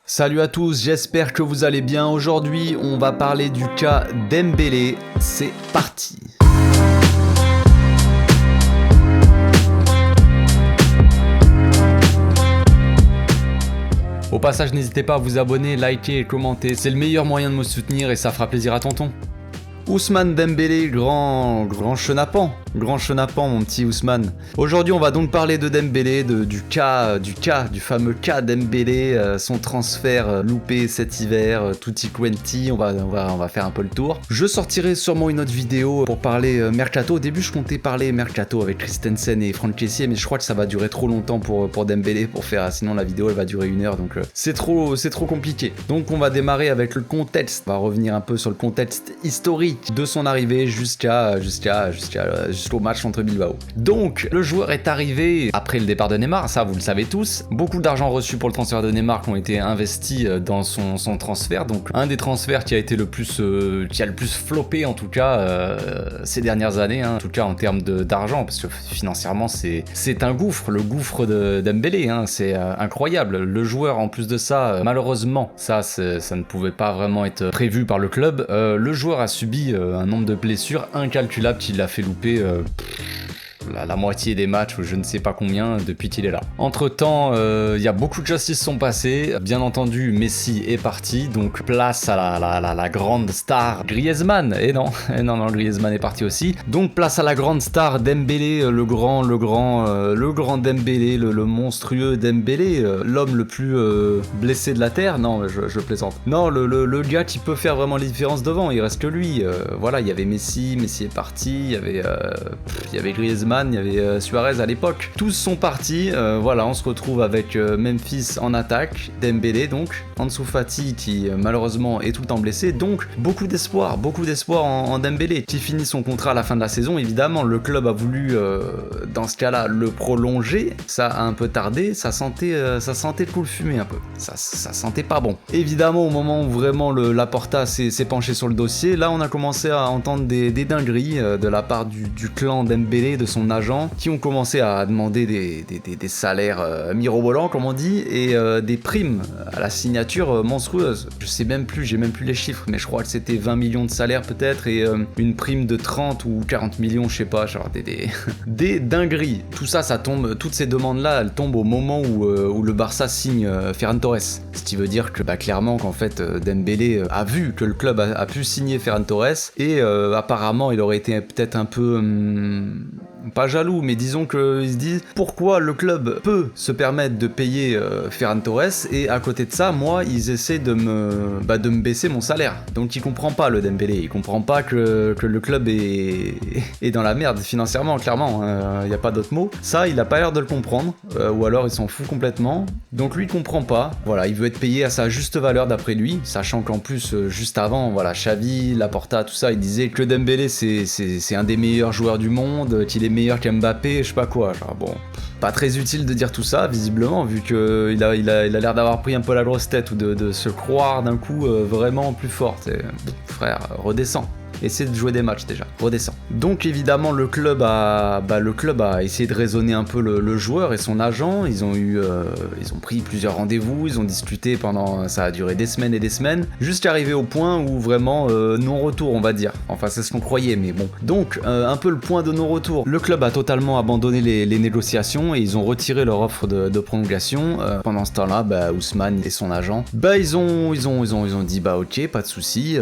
Salut à tous, j'espère que vous allez bien. Aujourd'hui, on va parler du cas Dembélé. C'est parti. Au passage, n'hésitez pas à vous abonner, liker et commenter. C'est le meilleur moyen de me soutenir et ça fera plaisir à tonton. Ousmane Dembélé, grand chenapan, mon petit Ousmane. Aujourd'hui, on va donc parler de Dembélé, du fameux cas Dembélé, son transfert loupé cet hiver, tutti quanti. On va faire un peu le tour. Je sortirai sûrement une autre vidéo pour parler mercato. Au début, je comptais parler mercato avec Christensen et Franck Kessié, mais je crois que ça va durer trop longtemps pour Dembélé pour faire. Sinon, la vidéo elle va durer 1 heure, donc c'est trop compliqué. Donc, on va démarrer avec le contexte. On va revenir un peu sur le contexte historique de son arrivée jusqu'au match contre Bilbao. Donc, le joueur est arrivé après le départ de Neymar, ça vous le savez tous. Beaucoup d'argent reçu pour le transfert de Neymar qui ont été investis dans son transfert. Donc, un des transferts qui a été qui a le plus floppé en tout cas ces dernières années, hein, en tout cas en termes d'argent, parce que financièrement c'est un gouffre, le gouffre de Dembélé, hein, c'est incroyable. Le joueur, en plus de ça, malheureusement, ça ne pouvait pas vraiment être prévu par le club. Le joueur a subi un nombre de blessures incalculable qui l'a fait louper la moitié des matchs, ou je ne sais pas combien, depuis qu'il est là. Entre temps, il y a beaucoup de choses qui se sont passées. Bien entendu, Messi est parti, donc place à la grande star Griezmann. Et non, Griezmann est parti aussi. Donc place à la grande star Dembélé, le grand Dembélé, le monstrueux Dembélé, l'homme le plus blessé de la terre. Non, je plaisante. Non, le gars qui peut faire vraiment les différences devant, il reste que lui. Voilà, il y avait Messi est parti, il y avait Griezmann, il y avait Suarez à l'époque. Tous sont partis, voilà, on se retrouve avec Memphis en attaque, Dembélé donc, Ansu Fati qui malheureusement est tout le temps blessé, donc beaucoup d'espoir en Dembélé, qui finit son contrat à la fin de la saison. Évidemment, le club a voulu, dans ce cas-là, le prolonger, ça a un peu tardé, ça sentait le coup de fumée un peu, ça sentait pas bon. Évidemment, au moment où vraiment Laporta s'est penché sur le dossier, là on a commencé à entendre des dingueries de la part du clan Dembélé, de son agent, qui ont commencé à demander des salaires mirobolants comme on dit, et des primes à la signature monstrueuses. J'ai même plus les chiffres, mais je crois que c'était 20 millions de salaires peut-être, et une prime de 30 ou 40 millions, je sais pas, genre des dingueries. Tout ça tombe, toutes ces demandes-là, elles tombent au moment où le Barça signe Ferran Torres. Ce qui veut dire que clairement qu'en fait Dembélé a vu que le club a pu signer Ferran Torres, et apparemment il aurait été peut-être un peu pas jaloux, mais disons qu'ils se disent pourquoi le club peut se permettre de payer Ferran Torres, et à côté de ça, moi, ils essaient de me baisser mon salaire. Donc il comprend pas, le Dembélé, il comprend pas que le club est dans la merde financièrement, clairement, y a pas d'autre mot. Ça, il a pas l'air de le comprendre, ou alors il s'en fout complètement. Donc lui, il comprend pas, voilà, il veut être payé à sa juste valeur d'après lui, sachant qu'en plus, juste avant, voilà, Xavi, Laporta, tout ça, il disait que Dembélé, c'est un des meilleurs joueurs du monde, qu'il est meilleur qu'Mbappé, je sais pas quoi, genre bon, pas très utile de dire tout ça visiblement, vu que il a l'air d'avoir pris un peu la grosse tête, ou de se croire d'un coup vraiment plus fort. Frère, redescends. Essaie de jouer des matchs déjà, redescends. Donc évidemment le club a essayé de raisonner un peu le joueur et son agent. Ils ont pris plusieurs rendez-vous, ils ont discuté pendant, ça a duré des semaines et des semaines, jusqu'à arriver au point où vraiment non-retour, on va dire. Enfin c'est ce qu'on croyait, mais bon. Donc un peu le point de non-retour. Le club a totalement abandonné les négociations et ils ont retiré leur offre de prolongation. Pendant ce temps-là, Ousmane et son agent, ils ont dit ok, pas de souci.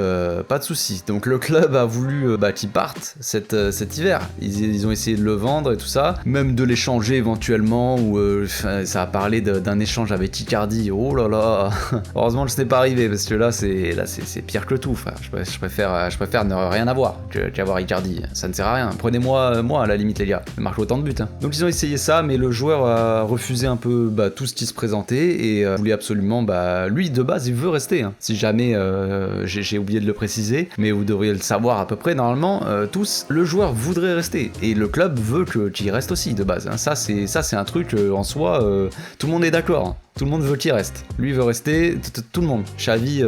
Donc le club a voulu qu'il parte cet hiver. Ils ont essayé de le vendre et tout ça, même de l'échanger éventuellement, ou ça a parlé d'un échange avec Icardi. Oh là là. Heureusement que ce n'est pas arrivé, parce que là c'est pire que tout, frère. Je préfère ne rien avoir qu'avoir Icardi. Ça ne sert à rien. Prenez-moi à la limite, les gars. Je marque autant de buts. Donc ils ont essayé ça, mais le joueur a refusé un peu tout ce qui se présentait, et voulait absolument, lui de base il veut rester. Si jamais j'ai oublié de le préciser, mais vous devriez le savoir à peu près normalement tous, le joueur voudrait rester, et le club veut qu'il reste aussi de base. Ça c'est un truc en soi, tout le monde est d'accord. Tout le monde veut qu'il reste. Lui veut rester, tout le monde. Xavi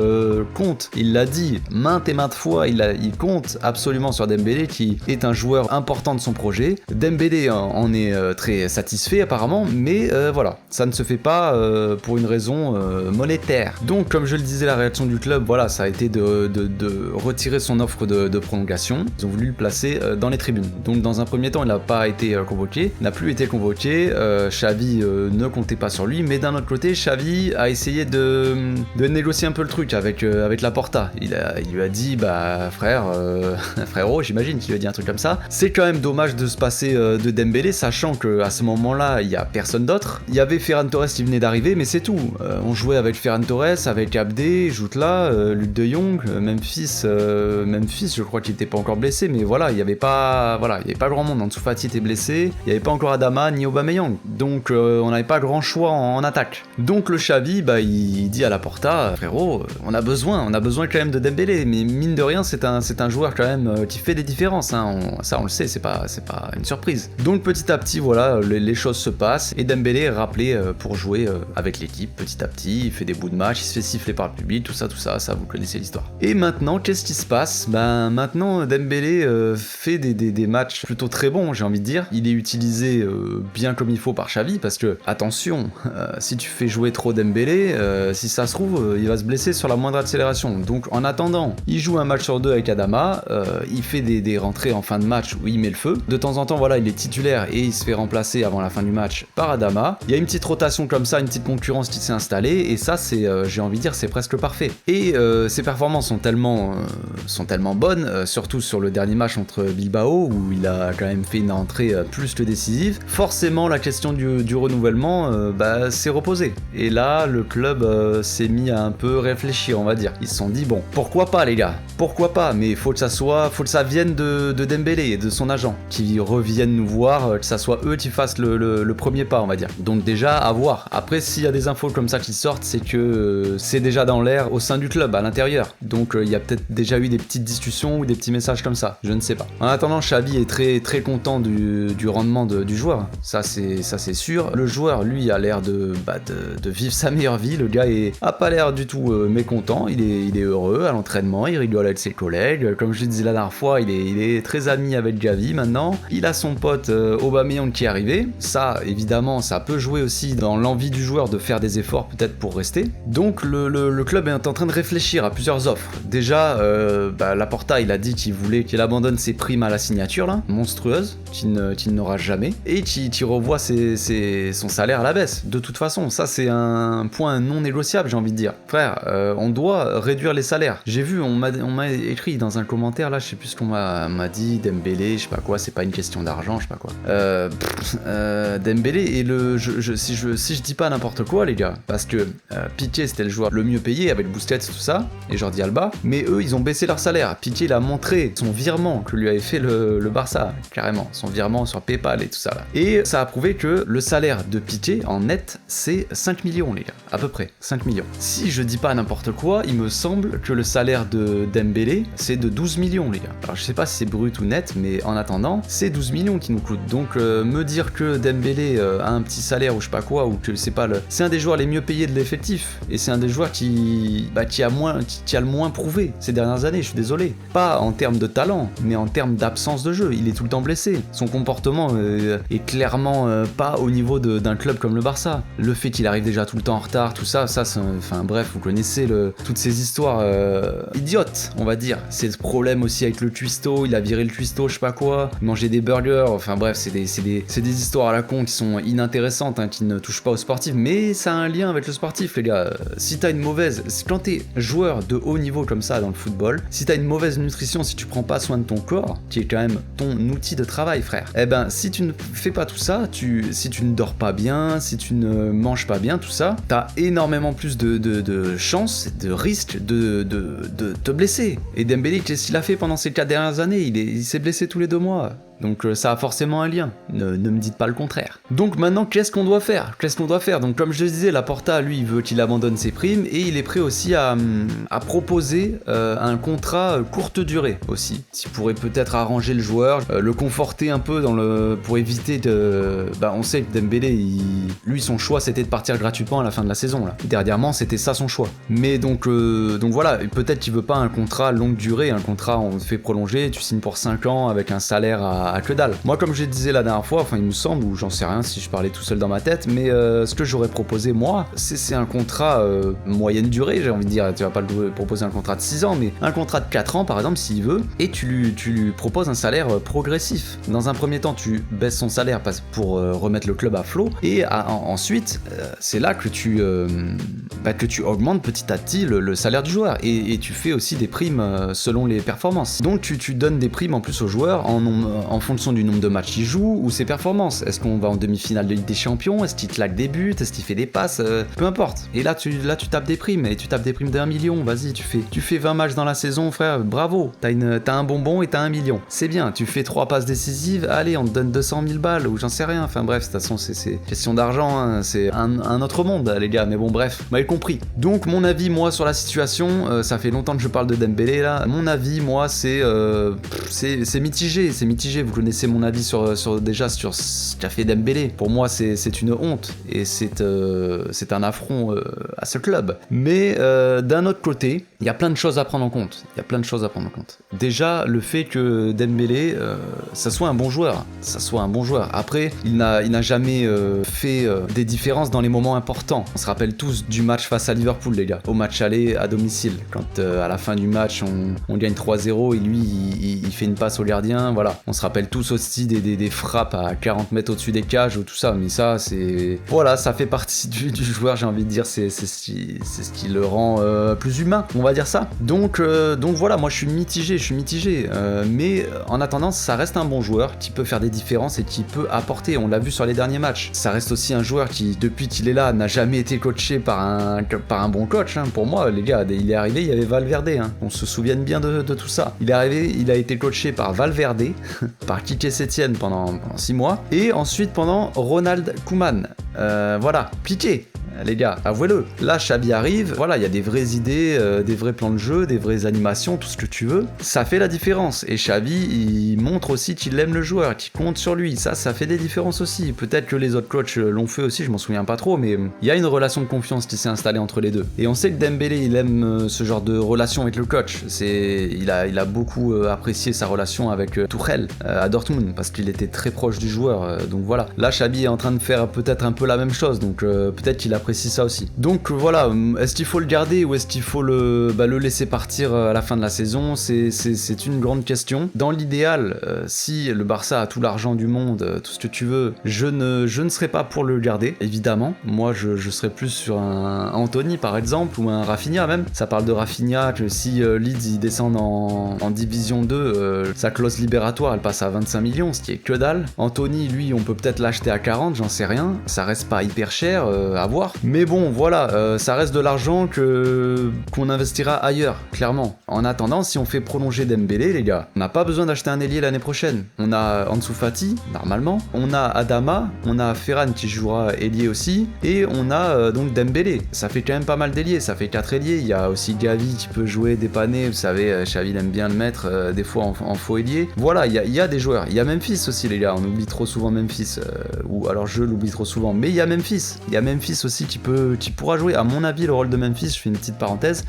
compte, il l'a dit maintes et maintes fois, il compte absolument sur Dembélé qui est un joueur important de son projet. Dembélé en est très satisfait apparemment, mais voilà, ça ne se fait pas pour une raison monétaire. Donc comme je le disais, la réaction du club, voilà, ça a été de retirer son offre de prolongation. Ils ont voulu le placer dans les tribunes. Donc dans un premier temps, il n'a pas été convoqué, n'a plus été convoqué. Xavi ne comptait pas sur lui, mais d'un autre côté, Xavi a essayé de négocier un peu le truc avec Laporta. Il lui a dit, bah frérot, j'imagine qu'il lui a dit un truc comme ça. C'est quand même dommage de se passer de Dembélé, sachant que à ce moment-là, il y a personne d'autre. Il y avait Ferran Torres qui venait d'arriver, mais c'est tout. On jouait avec Ferran Torres, avec Abdé, Jutla, Luc de Jong, Memphis, je crois qu'il n'était pas encore blessé, mais voilà, il y avait pas grand monde. Ansu Fati était blessé, il n'y avait pas encore Adama ni Aubameyang, donc on n'avait pas grand choix en attaque. Donc le Xavi, bah il dit à Laporta, frérot, on a besoin quand même de Dembélé, mais mine de rien, c'est un joueur quand même qui fait des différences, hein. Ça on le sait, c'est pas une surprise. Donc petit à petit, voilà, les choses se passent et Dembélé est rappelé pour jouer avec l'équipe petit à petit. Il fait des bouts de match, il se fait siffler par le public, tout ça, ça vous connaissez l'histoire. Et maintenant, qu'est-ce qui se passe? Ben maintenant, Dembélé fait des matchs plutôt très bons, j'ai envie de dire. Il est utilisé bien comme il faut par Xavi, parce que attention, si tu fais jouer trop Dembélé, si ça se trouve, il va se blesser sur la moindre accélération. Donc en attendant, il joue un match sur deux avec Adama, il fait des rentrées en fin de match où il met le feu. De temps en temps, voilà, il est titulaire et il se fait remplacer avant la fin du match par Adama. Il y a une petite rotation comme ça, une petite concurrence qui s'est installée, et ça, c'est, j'ai envie de dire, c'est presque parfait. Et ses performances sont tellement bonnes, surtout sur le dernier match contre Bilbao, où il a quand même fait une entrée plus que décisive. Forcément, la question du renouvellement s'est reposée. Et là, le club s'est mis à un peu réfléchir, on va dire. Ils se sont dit, bon, pourquoi pas les gars, pourquoi pas, mais il faut que ça vienne de Dembélé et de son agent, qui reviennent nous voir, que ça soit eux qui fassent le premier pas, on va dire. Donc déjà, à voir. Après, s'il y a des infos comme ça qui sortent, c'est que c'est déjà dans l'air au sein du club, à l'intérieur. Donc il y a peut-être déjà eu des petites discussions ou des petits messages comme ça, je ne sais pas. En attendant, Xavi est très très content du rendement du joueur, ça c'est sûr. Le joueur, lui, a l'air de vivre sa meilleure vie. Le gars a pas l'air du tout mécontent, il est heureux à l'entraînement, il rigole avec ses collègues. Comme je le disais la dernière fois, il est très ami avec Xavi maintenant. Il a son pote Aubameyang qui est arrivé. Ça, évidemment, ça peut jouer aussi dans l'envie du joueur de faire des efforts peut-être pour rester. Donc le club est en train de réfléchir à plusieurs offres. Déjà, Laporta, il a dit qu'il abandonne ses primes à la signature, là, monstrueuses, qu'il n'aura jamais, et qu'il revoit son salaire à la baisse. De toute façon, ça c'est un point non négociable, j'ai envie de dire. Frère, on doit réduire les salaires. J'ai vu, on m'a écrit dans un commentaire, là, je sais plus ce qu'on m'a dit, Dembélé, je sais pas quoi, c'est pas une question d'argent, je sais pas quoi. Dembélé et si je dis pas n'importe quoi, les gars, parce que Piqué c'était le joueur le mieux payé avec Busquets tout ça, et Jordi Alba, mais eux ils ont baissé leur salaire. Piqué il a montré son virement que lui avait fait le Barça, carrément, son virement sur PayPal et tout ça là. Et ça a prouvé que le salaire de Piqué en net c'est 5 millions les gars, à peu près 5 millions. Si je dis pas n'importe quoi, il me semble que le salaire de Dembélé c'est de 12 millions les gars. Alors je sais pas si c'est brut ou net, mais en attendant c'est 12 millions qui nous coûtent. Donc me dire que Dembélé a un petit salaire ou je sais pas quoi, ou que c'est pas c'est un des joueurs les mieux payés de l'effectif, et c'est un des joueurs qui a le moins prouvé ces dernières années, je suis désolé. Pas en termes de talent, mais en termes d'absence de jeu, il est tout le temps blessé. Son comportement est clairement pas au niveau d'un club comme le Barça. Le fait qu'il arrive déjà tout le temps en retard, tout ça enfin bref, vous connaissez toutes ces histoires idiotes, on va dire. C'est ce problème aussi avec le cuistot, il a viré le cuistot, je sais pas quoi, manger des burgers, enfin bref, c'est des histoires à la con qui sont inintéressantes, hein, qui ne touchent pas au sportif, mais ça a un lien avec le sportif, les gars. Si t'as une mauvaise, quand t'es joueur de haut niveau comme ça dans le football, si t'as une mauvaise nutrition, si tu prends pas soin de ton corps, qui est quand même ton outil de travail, frère, eh ben si tu ne fais pas tout ça, si tu ne dors pas bien, si tu ne manges pas bien, tout ça, t'as énormément plus de chances, de risques de te blesser. Et Dembélé, qu'est-ce qu'il a fait pendant ces 4 dernières années? Il s'est blessé tous les 2 mois. Donc ça a forcément un lien, ne me dites pas le contraire. Donc maintenant, qu'est-ce qu'on doit faire? Donc comme je le disais, Laporta, lui, il veut qu'il abandonne ses primes, et il est prêt aussi à proposer un contrat courte durée aussi. S'il pourrait peut-être arranger le joueur, le conforter un peu pour éviter de... on sait que Dembélé, lui, son choix, c'était de partir gratuitement à la fin de la saison là. Dernièrement, c'était ça son choix. Mais donc voilà, peut-être qu'il veut pas un contrat longue durée, un contrat on te fait prolonger, tu signes pour 5 ans avec un salaire à que dalle. Moi, comme je disais la dernière fois, enfin il me semble, ou j'en sais rien si je parlais tout seul dans ma tête, mais ce que j'aurais proposé moi, c'est un contrat moyenne durée, j'ai envie de dire. Tu vas pas lui proposer un contrat de 6 ans, mais un contrat de 4 ans par exemple s'il veut, et tu lui proposes un salaire progressif. Dans un premier temps, tu baisses son salaire pour remettre le club à flot, et ensuite c'est là que tu augmentes petit à petit le salaire du joueur, et tu fais aussi des primes selon les performances. Donc tu donnes des primes en plus aux joueurs en fonction du nombre de matchs qu'il joue ou ses performances. Est-ce qu'on va en demi-finale de Ligue des Champions? Est-ce qu'il claque des buts? Est-ce qu'il fait des passes? Peu importe. Et là tu tapes des primes, et tu tapes des primes d'1 million. Vas-y, tu fais 20 matchs dans la saison, frère, bravo, t'as un bonbon et t'as 1 million. C'est bien. Tu fais 3 passes décisives, allez, on te donne 200 000 balles, ou j'en sais rien. Enfin bref, de toute façon c'est question d'argent, hein. C'est un autre monde les gars, mais bon bref, vous m'avez compris. Donc mon avis moi sur la situation, ça fait longtemps que je parle de Dembélé là, mon avis moi c'est mitigé, vous connaissez mon avis sur ce qu'a fait Dembélé. Pour moi c'est une honte, et c'est un affront à ce club. Mais d'un autre côté, il y a plein de choses à prendre en compte. Déjà, le fait que Dembélé, ça soit un bon joueur. Après, il n'a jamais fait des différences dans les moments importants. On se rappelle tous du match face à Liverpool, les gars. Au match aller à domicile. Quand à la fin du match, on gagne 3-0 et lui, il fait une passe au gardien. Voilà. On se rappelle tous aussi des frappes à 40 mètres au-dessus des cages ou tout ça. Mais ça, c'est... Voilà, ça fait partie du joueur, j'ai envie de dire. C'est ce qui le rend plus humain, on va dire ça. Donc voilà, moi je suis mitigé. Mais en attendant, ça reste un bon joueur qui peut faire des différences et qui peut apporter. On l'a vu sur les derniers matchs. Ça reste aussi un joueur qui, depuis qu'il est là, n'a jamais été coaché par un bon coach. Hein. Pour moi, les gars, il est arrivé, il y avait Valverde. Hein. On se souvienne bien de tout ça. Il est arrivé, il a été coaché par Valverde, par Quique Setien pendant 6 mois, et ensuite pendant Ronald Koeman. Voilà, Piqué. Les gars, avouez-le, là Xavi arrive, voilà, il y a des vraies idées, des vrais plans de jeu, des vraies animations, tout ce que tu veux, ça fait la différence. Et Xavi, il montre aussi qu'il aime le joueur, qu'il compte sur lui, ça fait des différences aussi. Peut-être que les autres coachs l'ont fait aussi, je m'en souviens pas trop, mais il y a une relation de confiance qui s'est installée entre les deux. Et on sait que Dembélé, il aime ce genre de relation avec le coach. Il a beaucoup apprécié sa relation avec Tuchel à Dortmund, parce qu'il était très proche du joueur, donc voilà. Là, Xavi est en train de faire peut-être un peu la même chose, donc peut-être qu'il apprécie ça aussi. Donc voilà, est-ce qu'il faut le garder ou est-ce qu'il faut le laisser partir à la fin de la saison? C'est une grande question. Dans l'idéal, si le Barça a tout l'argent du monde, tout ce que tu veux, je ne serais pas pour le garder, évidemment. Moi, je serais plus sur un Anthony par exemple, ou un Rafinha même. Ça parle de Rafinha, que si Leeds ils descendent en Division 2, sa clause libératoire elle passe à 25 millions, ce qui est que dalle. Anthony, lui, on peut peut-être l'acheter à 40, j'en sais rien. Ça reste pas hyper cher à voir. Mais bon, voilà, ça reste de l'argent qu'on investira ailleurs, clairement. En attendant, si on fait prolonger Dembélé, les gars, on n'a pas besoin d'acheter un ailier l'année prochaine. On a Ansu Fati, normalement. On a Adama, on a Ferran qui jouera ailier aussi, et on a donc Dembélé. Ça fait quand même pas mal d'ailiers, ça fait 4 ailiers. Il y a aussi Gavi qui peut jouer, dépanner. Vous savez, Xavi aime bien le mettre des fois en faux ailier. Voilà, il y a des joueurs. Il y a Memphis aussi, les gars. On oublie trop souvent Memphis. Ou alors je l'oublie trop souvent. Mais il y a Memphis. Il y a Memphis aussi qui pourra jouer. À mon avis, le rôle de Memphis, je fais une petite parenthèse,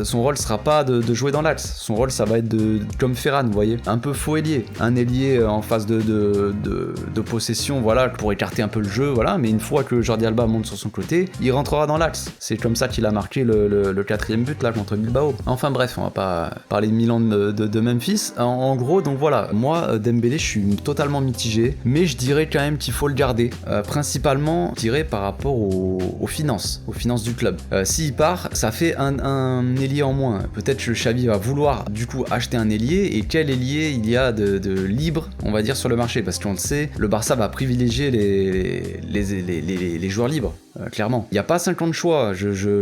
son rôle sera pas de jouer dans l'axe. Son rôle, ça va être comme Ferran, vous voyez, un peu faux ailier, un ailier en phase de possession, voilà, pour écarter un peu le jeu, voilà. Mais une fois que Jordi Alba monte sur son côté, il rentrera dans l'axe. C'est comme ça qu'il a marqué le 4e but là contre Bilbao. Enfin bref, on va pas parler de Milan de Memphis. En gros, donc voilà, moi Dembélé, je suis totalement mitigé, mais je dirais quand même qu'il faut le garder, principalement, je dirais par rapport aux finances du club. S'il part, ça fait un ailier en moins. Peut-être que Xavi va vouloir du coup acheter un ailier, et quel ailier il y a de libre, on va dire, sur le marché, parce qu'on le sait, le Barça va privilégier les joueurs libres. Clairement. Il n'y a pas 50 choix,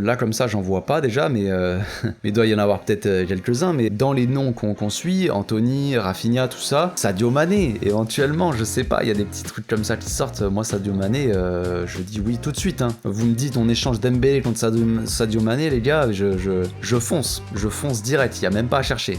là comme ça j'en vois pas déjà, mais il doit y en avoir peut-être quelques-uns, mais dans les noms qu'on suit, Anthony, Rafinha, tout ça, Sadio Mané, éventuellement, je sais pas, il y a des petits trucs comme ça qui sortent. Moi Sadio Mané, je dis oui tout de suite. Hein. Vous me dites on échange Dembélé contre Sadio Mané, les gars, je fonce direct, il n'y a même pas à chercher.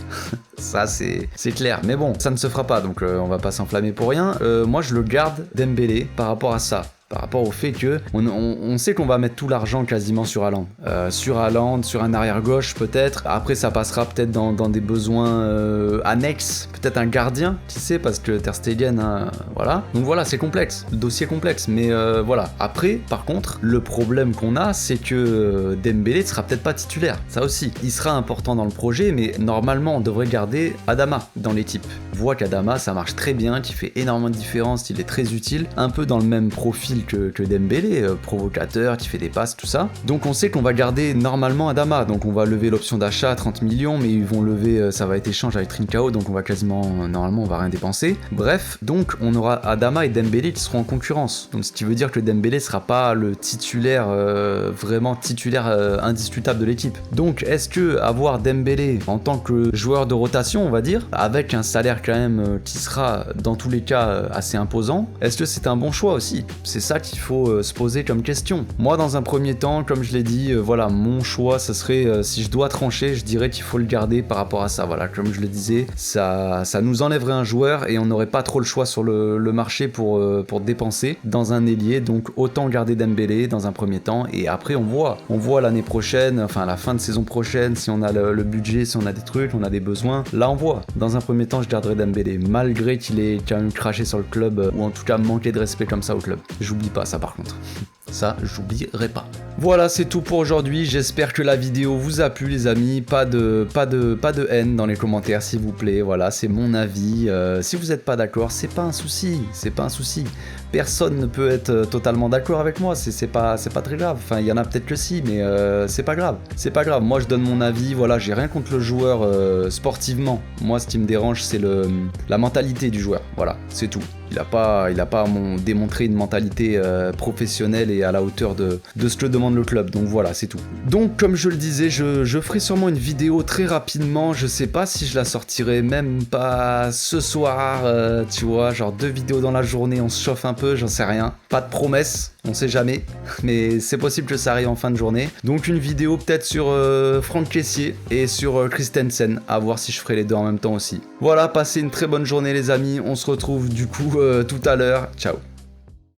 Ça c'est clair, mais bon, ça ne se fera pas, donc on va pas s'enflammer pour rien. Moi je le garde Dembélé par rapport à ça. par rapport au fait que on sait qu'on va mettre tout l'argent quasiment sur Haaland. Sur Haaland, sur un arrière-gauche peut-être. Après, ça passera peut-être dans des besoins annexes. Peut-être un gardien, qui sait, parce que Ter Stegen, hein, voilà. Donc voilà, c'est complexe. Le dossier est complexe. Mais voilà. Après, par contre, le problème qu'on a, c'est que Dembélé ne sera peut-être pas titulaire. Ça aussi. Il sera important dans le projet, mais normalement, on devrait garder Adama dans l'équipe. On voit qu'Adama, ça marche très bien, qu'il fait énormément de différence, il est très utile. Un peu dans le même profil que Dembélé, provocateur, qui fait des passes, tout ça. Donc on sait qu'on va garder normalement Adama. Donc on va lever l'option d'achat à 30 millions, mais ils vont lever, ça va être échange avec Trincao, donc on va quasiment, normalement, on va rien dépenser. Bref, donc on aura Adama et Dembélé qui seront en concurrence. Donc ce qui veut dire que Dembélé sera pas le titulaire, vraiment titulaire indiscutable de l'équipe. Donc est-ce que avoir Dembélé en tant que joueur de rotation, on va dire, avec un salaire quand même qui sera dans tous les cas assez imposant, est-ce que c'est un bon choix aussi? C'est ça qu'il faut se poser comme question. Moi, dans un premier temps, comme je l'ai dit, voilà, mon choix, ce serait, si je dois trancher, je dirais qu'il faut le garder par rapport à ça. Voilà, comme je le disais, ça nous enlèverait un joueur et on n'aurait pas trop le choix sur le marché pour dépenser dans un ailier. Donc autant garder Dembélé dans un premier temps et après on voit l'année prochaine, enfin la fin de saison prochaine, si on a le budget, si on a des trucs, on a des besoins. Là on voit. Dans un premier temps, je garderai Dembélé malgré qu'il ait quand même craché sur le club ou en tout cas manqué de respect comme ça au club. J'oublie pas ça par contre. Ça, j'oublierai pas. Voilà, c'est tout pour aujourd'hui. J'espère que la vidéo vous a plu, les amis. Pas de haine dans les commentaires, s'il vous plaît. Voilà, c'est mon avis. Si vous n'êtes pas d'accord, c'est pas un souci. C'est pas un souci. Personne ne peut être totalement d'accord avec moi. C'est pas très grave. Enfin, il y en a peut-être que si, mais c'est pas grave. C'est pas grave. Moi, je donne mon avis. Voilà, j'ai rien contre le joueur sportivement. Moi, ce qui me dérange, c'est la mentalité du joueur. Voilà, c'est tout. Il a pas démontré une mentalité professionnelle et à la hauteur de ce que demande le club. Donc voilà, c'est tout. Donc comme je le disais, je ferai sûrement une vidéo très rapidement. Je sais pas si je la sortirai même pas ce soir, tu vois, genre 2 vidéos dans la journée, on se chauffe un peu, j'en sais rien. Pas de promesse, on sait jamais, mais c'est possible que ça arrive en fin de journée. Donc une vidéo peut-être sur Franck Kessié et sur Christensen, à voir si je ferai les deux en même temps aussi. Voilà, passez une très bonne journée les amis, on se retrouve du coup tout à l'heure, ciao.